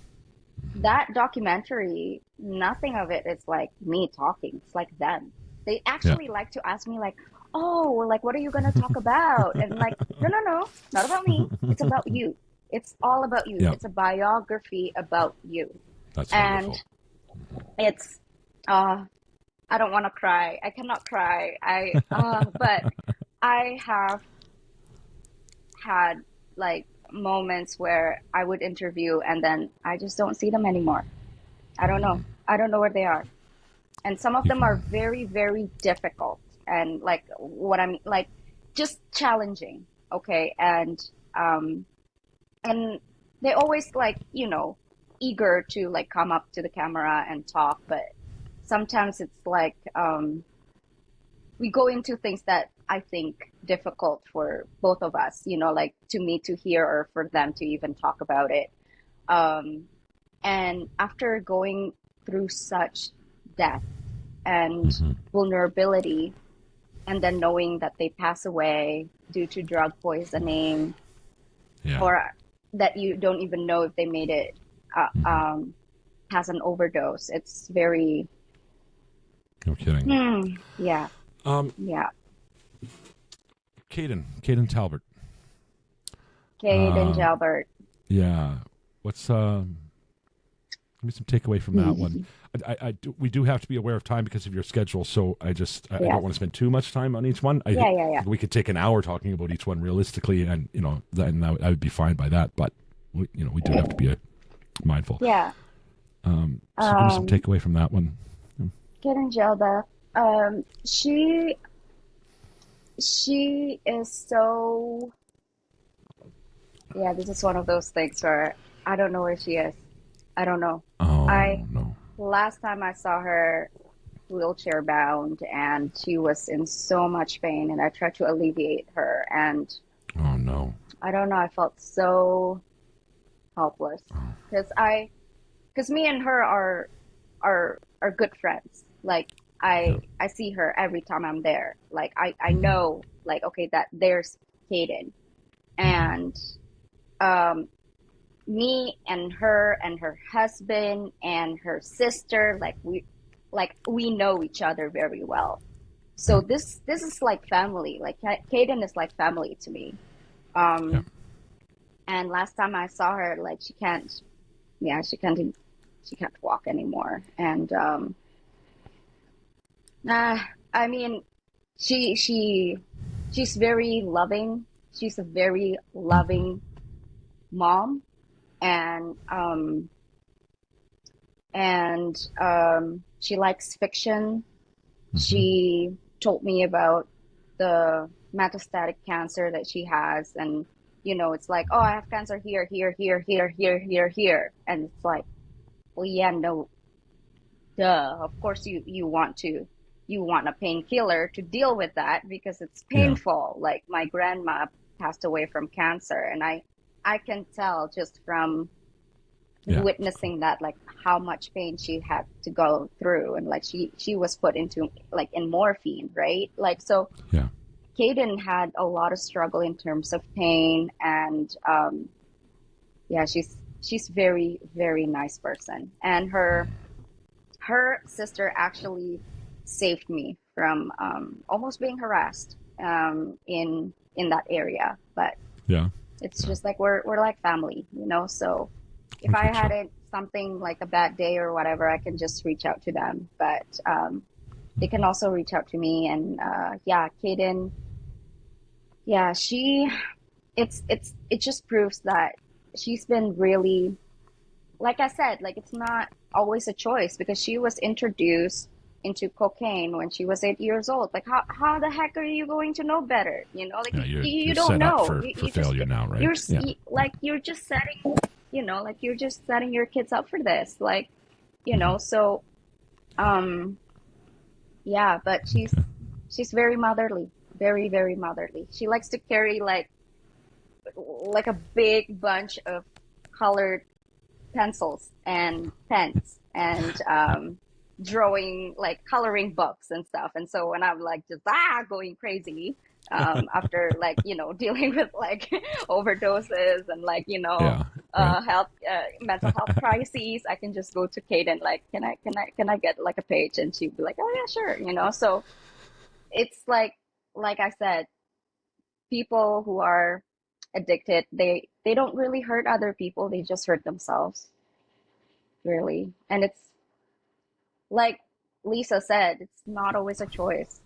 Speaker 4: that documentary, nothing of it is like me talking. It's like them. They actually like to ask me like, oh, like, what are you going to talk about? And like, no, not about me. It's about you. It's all about you. It's a biography about you.
Speaker 2: That's
Speaker 4: and
Speaker 2: wonderful.
Speaker 4: It's, I don't want to cry. I cannot cry. But I have had like moments where I would interview and then I just don't see them anymore. I don't know. I don't know where they are. And some of them are very, very difficult and like what I'm like just challenging. Okay. And they always like, eager to like come up to the camera and talk, but sometimes it's like we go into things that I think difficult for both of us, like to me to hear or for them to even talk about it. And after going through such death and vulnerability, and then knowing that they pass away due to drug poisoning, or that you don't even know if they made it has an overdose, it's very...
Speaker 2: No kidding.
Speaker 4: Yeah.
Speaker 2: Caden Talbert.
Speaker 4: Caden Talbert.
Speaker 2: Yeah. What's give me some takeaway from that one. We do have to be aware of time because of your schedule, so I don't want to spend too much time on each one. I think we could take an hour talking about each one realistically, and then I would be fine by that. But we do have to be mindful.
Speaker 4: Yeah.
Speaker 2: So give me some takeaway from that one.
Speaker 4: Caden Talbert. She is so... Yeah, this is one of those things where I don't know where she is. I don't know.
Speaker 2: No.
Speaker 4: Last time I saw her wheelchair bound and she was in so much pain and I tried to alleviate her and...
Speaker 2: Oh, no.
Speaker 4: I don't know. I felt so helpless because me and her are good friends. Like I see her every time I'm there. Like I know, like, okay, that there's Caden, and me and her husband and her sister, we know each other very well. So this is like family. Like Caden is like family to me. And last time I saw her, like she can't walk anymore. And I mean, she's very loving. She's a very loving mom, and she likes fiction. She told me about the metastatic cancer that she has, and it's like, oh, I have cancer here, and it's like, well, yeah, no, duh, of course you want a painkiller to deal with that because it's painful. Like my grandma passed away from cancer, and I can tell just from witnessing that, like how much pain she had to go through, and like she was put into like in morphine, right? Like, so Caden had a lot of struggle in terms of pain, and yeah, she's very, very nice person. And her sister actually saved me from almost being harassed in that area. But
Speaker 2: Yeah.
Speaker 4: it's
Speaker 2: Yeah.
Speaker 4: just like we're like family, you know. So if
Speaker 2: I
Speaker 4: I
Speaker 2: think
Speaker 4: had
Speaker 2: so.
Speaker 4: it something like a bad day or whatever, I can just reach out to them. But they can also reach out to me. And yeah, Kaden, yeah, it just proves that she's been really, like I said, like it's not always a choice because she was introduced into cocaine when she was 8 years old. Like how the heck are you going to know better? You know, like
Speaker 2: Yeah,
Speaker 4: you
Speaker 2: you're
Speaker 4: don't
Speaker 2: set up
Speaker 4: know.
Speaker 2: for
Speaker 4: You just
Speaker 2: failure now, right?
Speaker 4: you're
Speaker 2: Yeah.
Speaker 4: like you're just setting, you know, like you're just setting your kids up for this. Like, you know, so um yeah, but
Speaker 2: Okay.
Speaker 4: she's very motherly, very, very motherly. She likes to carry like a big bunch of colored pencils and pens and drawing like coloring books and stuff. And so when I'm like just going crazy after like dealing with like overdoses and like
Speaker 2: Yeah. Right.
Speaker 4: health mental health crises, I can just go to Kate and like can I get like a page, and she'd be like, oh yeah, sure, so it's like I said, people who are addicted, they don't really hurt other people, they just hurt themselves, really. And it's like Lisa said, it's not always a choice.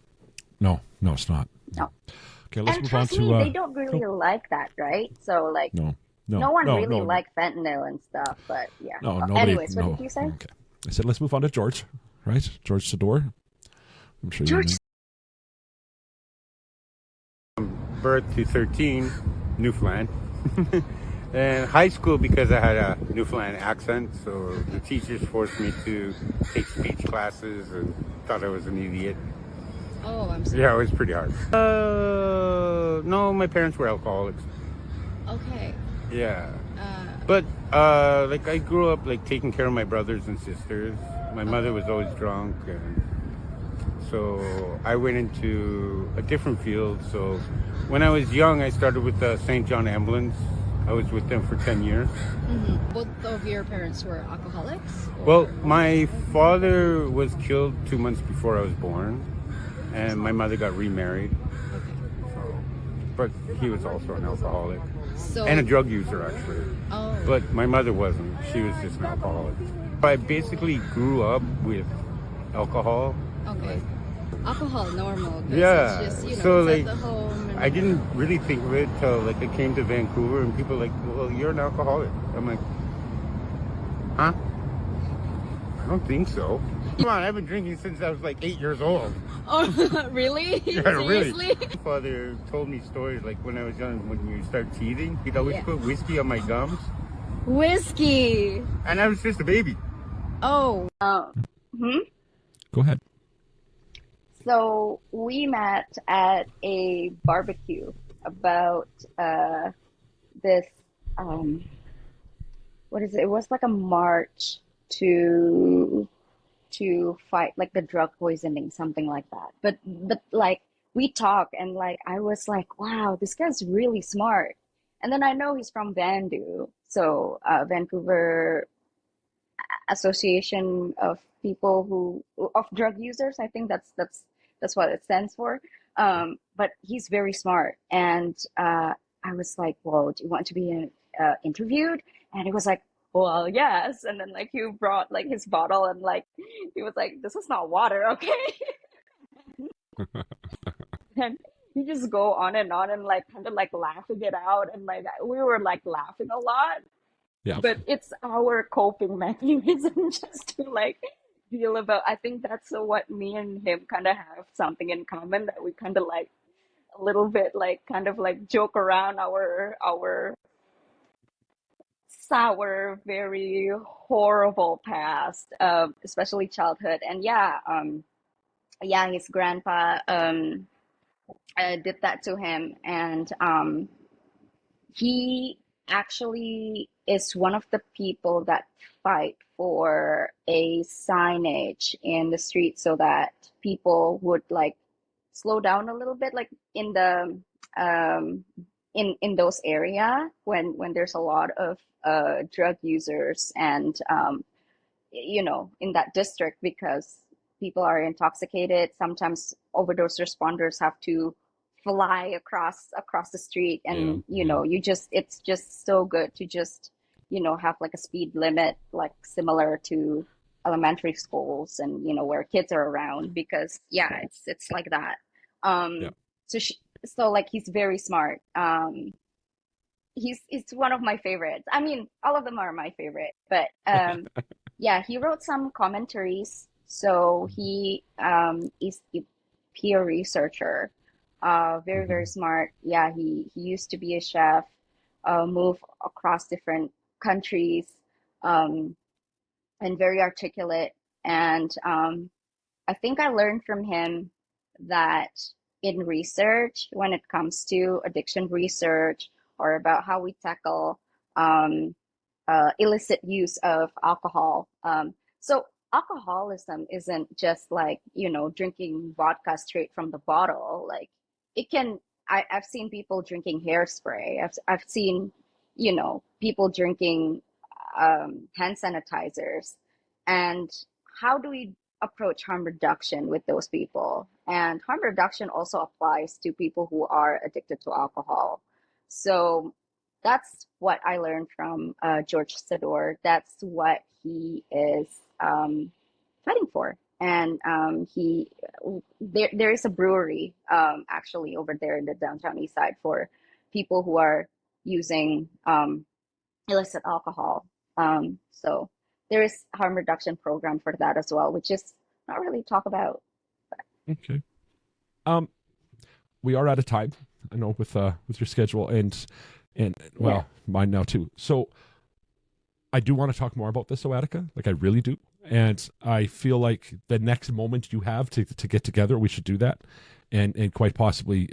Speaker 2: No, it's not.
Speaker 4: No.
Speaker 2: Okay, let's
Speaker 4: And
Speaker 2: move on
Speaker 4: trust me,
Speaker 2: to.
Speaker 4: they don't really like that, right? So like
Speaker 2: No,
Speaker 4: no one really
Speaker 2: no.
Speaker 4: liked fentanyl and stuff, but yeah.
Speaker 2: No, nobody.
Speaker 4: Anyways, what
Speaker 2: No.
Speaker 4: did you say?
Speaker 2: Okay. I said let's move on to George, right? George Sador. I'm sure
Speaker 4: George.
Speaker 2: you know.
Speaker 8: Birth to 13, Newfoundland. And high school, because I had a Newfoundland accent, so the teachers forced me to take speech classes and thought I was an idiot.
Speaker 9: Oh, I'm sorry.
Speaker 8: Yeah, it was pretty hard. No, my parents were alcoholics.
Speaker 9: Okay.
Speaker 8: Yeah.
Speaker 9: Uh,
Speaker 8: But, like, I grew up, like, taking care of my brothers and sisters. My mother was always drunk, and so I went into a different field. So when I was young, I started with the St. John Ambulance. I was with them for 10 years.
Speaker 9: mm-hmm. Both of your parents were alcoholics? Or?
Speaker 8: Well, my father was killed 2 months before I was born, and my mother got remarried.
Speaker 9: Okay.
Speaker 8: But he was also an alcoholic
Speaker 9: So,
Speaker 8: and a drug user, actually.
Speaker 9: oh.
Speaker 8: But my mother wasn't. She was just an alcoholic. I basically grew up with alcohol.
Speaker 9: Okay. Alcohol, normal. 'Cause
Speaker 8: Yeah.
Speaker 9: It's just,
Speaker 8: So,
Speaker 9: it's
Speaker 8: like,
Speaker 9: at the home. And
Speaker 8: I didn't really think of it till like I came to Vancouver, and people were like, well, you're an alcoholic. I'm like, huh? I don't think so. Come on, I've been drinking since I was like 8 years old.
Speaker 9: Oh, really?
Speaker 8: Yeah,
Speaker 9: Seriously?
Speaker 8: really. My father told me stories like when I was young, when you start teething, he'd always
Speaker 9: Yeah.
Speaker 8: put whiskey on my gums,
Speaker 9: Whiskey.
Speaker 8: and I was just a baby.
Speaker 9: Oh.
Speaker 2: Go ahead.
Speaker 4: So we met at a barbecue about this what is it? It was like a march to fight like the drug poisoning, something like that. But like we talked, and like I was like, wow, this guy's really smart. And then I know he's from Vandu, so Vancouver Association of People who of Drug Users. I think that's what it stands for. But he's very smart, and I was like, "Well, do you want to be interviewed?" And he was like, "Well, yes." And then like he brought like his bottle, and like he was like, "This is not water, okay?" And he just go on and like kind of like laughing it out, and like we were like laughing a lot.
Speaker 2: Yeah.
Speaker 4: But it's our coping mechanism just to like deal about. I think that's what me and him kind of have something in common, that we kind of like a little bit like kind of like joke around our sour, very horrible past, especially childhood. And yeah, his grandpa did that to him, and he actually is one of the people that fight for a signage in the street so that people would like slow down a little bit, like in the in those area when there's a lot of drug users and in that district, because people are intoxicated. Sometimes overdose responders have to fly across the street, and it's just so good to just have like a speed limit like similar to elementary schools, and where kids are around, because it's like that. So like he's very smart. He's one of my favorites. I mean, all of them are my favorite, but he wrote some commentaries. So he is a peer researcher, very, very smart. Yeah, he used to be a chef, moved across different countries, and very articulate. And I think I learned from him that in research, when it comes to addiction research or about how we tackle illicit use of alcohol. So alcoholism isn't just like, drinking vodka straight from the bottle. Like it can, I've seen people drinking hairspray. I've seen, people drinking hand sanitizers. And how do we approach harm reduction with those people? And harm reduction also applies to people who are addicted to alcohol. So that's what I learned from George Sador. That's what he is fighting for. And there is a brewery actually over there in the downtown east side for people who are using illicit alcohol. So there is harm reduction program for that as well, which is not really talked about.
Speaker 10: Okay. We are out of time, I know, with your schedule and mine now too. So I do want to talk more about this, Atika. Like I really do. And I feel like the next moment you have to get together, we should do that. And quite possibly,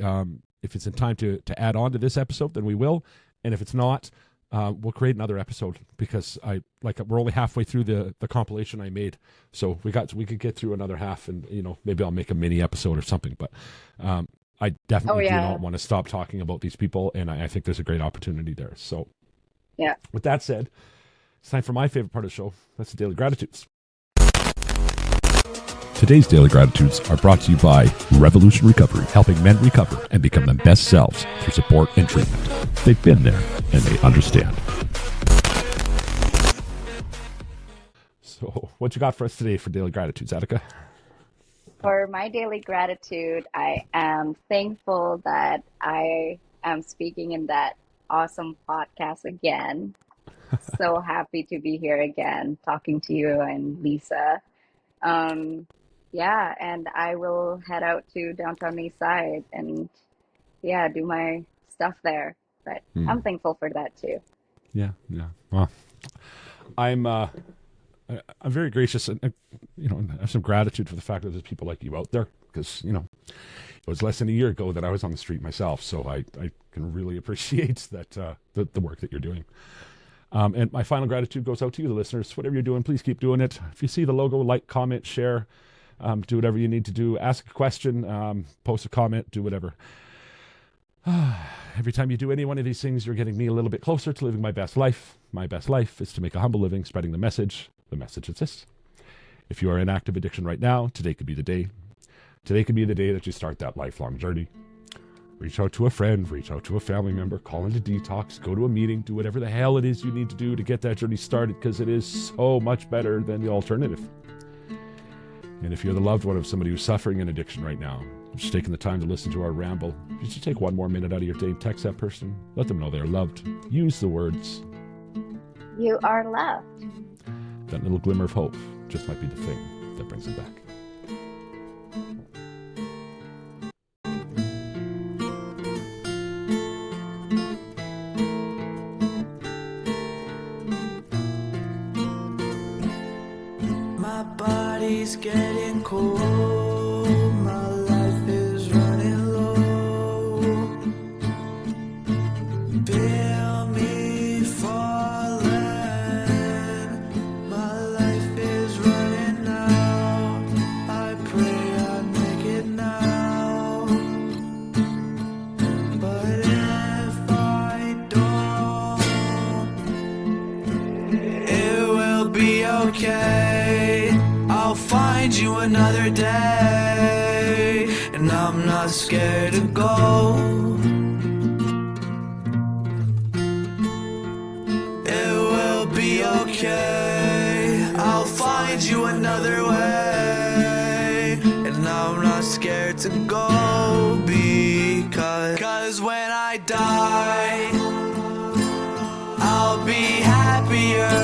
Speaker 10: if it's in time to add on to this episode, then we will. And if it's not, we'll create another episode, because we're only halfway through the compilation I made. So we could get through another half, and maybe I'll make a mini episode or something. But I definitely do not want to stop talking about these people, and I think there's a great opportunity there. So with that said, it's time for my favorite part of the show. That's the Daily Gratitudes.
Speaker 2: Today's Daily Gratitudes are brought to you by Revolution Recovery, helping men recover and become their best selves through support and treatment. They've been there and they understand.
Speaker 10: So what you got for us today for Daily Gratitudes, Atika?
Speaker 4: For my daily gratitude, I am thankful that I am speaking in that awesome podcast again. So happy to be here again, talking to you and Lisa. And I will head out to downtown East Side and do my stuff there. But I'm thankful for that too.
Speaker 10: Yeah. Well, I'm very gracious, and I have some gratitude for the fact that there's people like you out there, because it was less than a year ago that I was on the street myself, so I can really appreciate that the work that you're doing. And my final gratitude goes out to you, the listeners. Whatever you're doing, please keep doing it. If you see the logo, like, comment, share, do whatever you need to do. Ask a question, post a comment, do whatever. Every time you do any one of these things, you're getting me a little bit closer to living my best life. My best life is to make a humble living, spreading the message. The message is this: if you are in active addiction right now, today could be the day. Today could be the day that you start that lifelong journey. Reach out to a friend, reach out to a family member, call into detox, go to a meeting, do whatever the hell it is you need to do to get that journey started, because it is so much better than the alternative. And if you're the loved one of somebody who's suffering an addiction right now, just taking the time to listen to our ramble, just take one more minute out of your day, text that person, let them know they're loved. Use the words,
Speaker 4: "You are loved."
Speaker 10: That little glimmer of hope just might be the thing that brings it back.
Speaker 1: My body's getting cold, my life is running low. Feel me falling, my life is running out. I pray I make it now. But if find you another day, and I'm not scared to go. It will be okay, I'll find you another way, and I'm not scared to go, because when I die, I'll be happier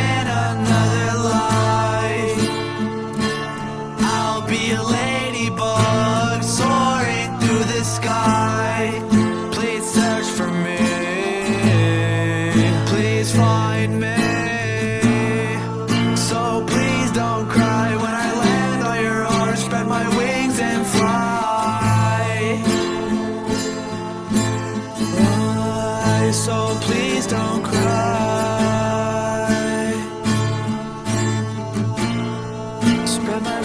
Speaker 1: in another life. I'll be a ladybug soaring through the sky. Please search for me, please find me. So please don't cry when I land on your arms, spread my wings and fly. So please don't cry. Spread my